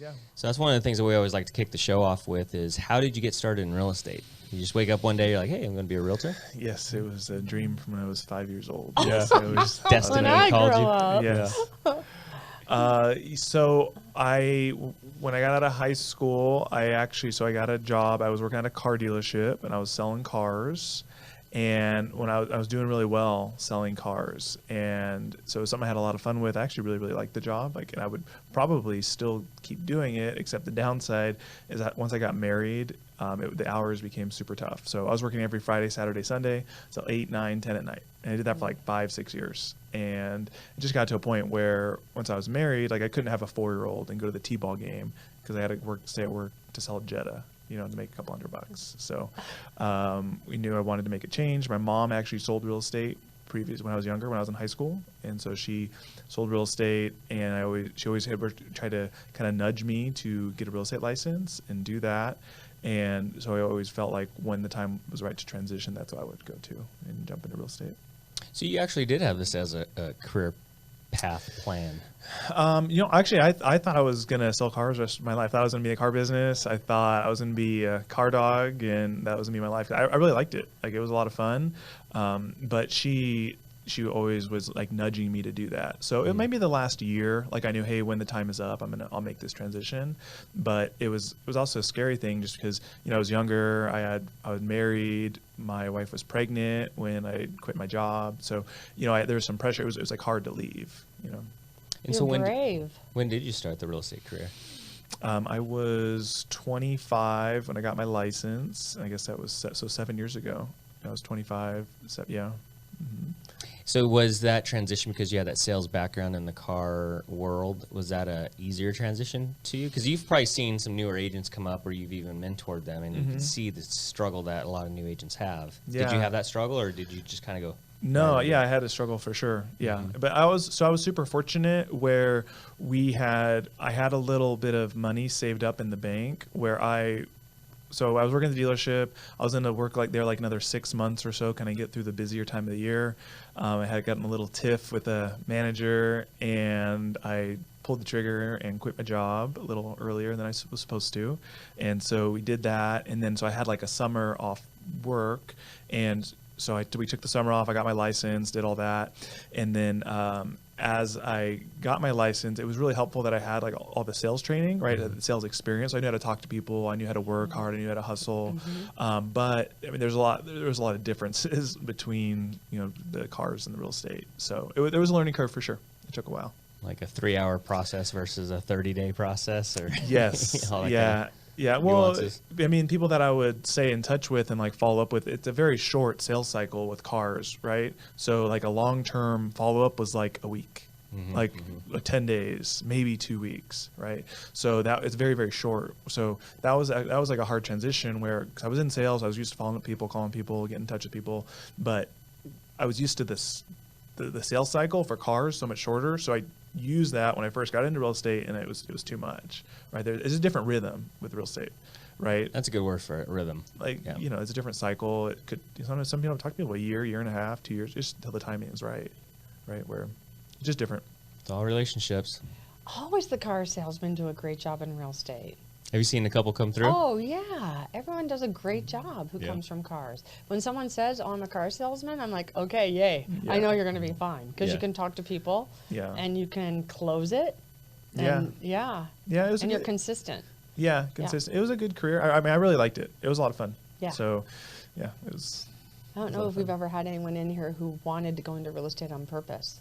Yeah. So that's one of the things that we always like to kick the show off with is how did you get started in real estate? You just wake up one day, you're like, hey, I'm going to be a realtor? Yes, it was a dream from when I was 5 years old. Yeah. Yes, it was Destiny When I called grow you. up. Yes. When I got out of high school, I got a job. I was working at a car dealership and I was selling cars. And when I was doing really well selling cars, and so it was something I had a lot of fun with. I actually really, really liked the job. And I would probably still keep doing it, except the downside is that once I got married, the hours became super tough. So I was working every Friday, Saturday, Sunday, till 8, 9, 10 at night. And I did that for like 5, 6 years. And it just got to a point where once I was married, I couldn't have a 4-year-old and go to the T-ball game because I had to stay at work to sell Jetta, to make a couple $100. So we knew I wanted to make a change. My mom actually sold real estate when I was younger, when I was in high school. And so she sold real estate, and she always had tried to kind of nudge me to get a real estate license and do that. And so I always felt like when the time was right to transition, that's what I would go to and jump into real estate. So you actually did have this as a career path plan. Actually, I thought I was going to sell cars the rest of my life. I thought I was going to be in the car business. I thought I was going to be a car dog, and that was going to be my life. I really liked it. It was a lot of fun. But she always was nudging me to do that. So it might be the last year. I knew, hey, when the time is up, I'll make this transition. But it was also a scary thing just because, I was younger. I was married. My wife was pregnant when I quit my job. So, there was some pressure. It was hard to leave, And You're brave. When did you start the real estate career? I was 25 when I got my license. I guess that was 7 years ago. I was 25. Yeah. Mm-hmm. So was that transition because you had that sales background in the car world? Was that a easier transition to you? Because you've probably seen some newer agents come up, or you've even mentored them, and you can see the struggle that a lot of new agents have. Yeah. Did you have that struggle, or did you just kind of go? No, yeah, I had a struggle for sure. Yeah, but I was super fortunate where I had a little bit of money saved up in the bank where I was working at the dealership. I was going to work there another 6 months or so, kind of get through the busier time of the year. I had gotten a little tiff with a manager, and I pulled the trigger and quit my job a little earlier than I was supposed to. And so we did that, and then so I had a summer off work, and so we took the summer off. I got my license, did all that, and then as I got my license, it was really helpful that I had all the sales training, right? The sales experience. So I knew how to talk to people. I knew how to work hard. I knew how to hustle. But there was a lot of differences between the cars and the real estate. So there was a learning curve for sure. It took a while. Like a 3-hour process versus a 30-day process, or yes, all that yeah. kind of Yeah, well, nuances. People that I would stay in touch with and follow up with, it's a very short sales cycle with cars, right? So a long-term follow-up was a week, 10 days, maybe 2 weeks, right? So that it's very, very short. So that was a hard transition where, cause I was in sales, I was used to following up people, calling people, getting in touch with people, but I was used to the sales cycle for cars so much shorter. So I used that when I first got into real estate, and it was too much, right? There's a different rhythm with real estate, right? That's a good word for it, rhythm. It's a different cycle. It could, sometimes some people talk to people a year and a half, 2 years, just until the timing is right? Where it's just different. It's all relationships. Always the car salesmen do a great job in real estate. Have you seen a couple come through? Oh, yeah. Everyone does a great job who comes from cars. When someone says, I'm a car salesman, I'm like, okay, yay. Yeah. I know you're going to be fine because Yeah. you can talk to people and you can close it. Yeah. And, Yeah. It was and you're consistent. Yeah, consistent. It was a good career. I really liked it. It was a lot of fun. Yeah. So, yeah, it was. I don't know if we've ever had anyone in here who wanted to go into real estate on purpose.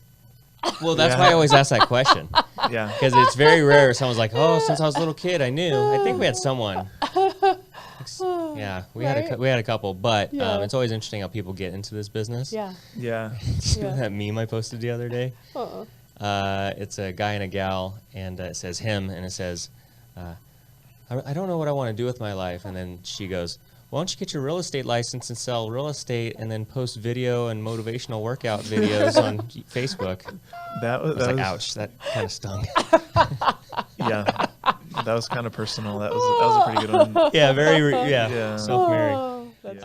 Well, that's why I always ask that question. Yeah. Because it's very rare someone's like, oh, since I was a little kid, I knew. I think we had someone. Yeah, we had a couple, but it's always interesting how people get into this business. Yeah. Yeah. That meme I posted the other day. It's a guy and a gal, and it says him, and it says, I don't know what I want to do with my life. And then she goes, why don't you get your real estate license and sell real estate and then post video and motivational workout videos on Facebook? That was ouch, that kind of stung. Yeah. That was kind of personal. That was a pretty good one. Yeah, Yeah. self-married. That's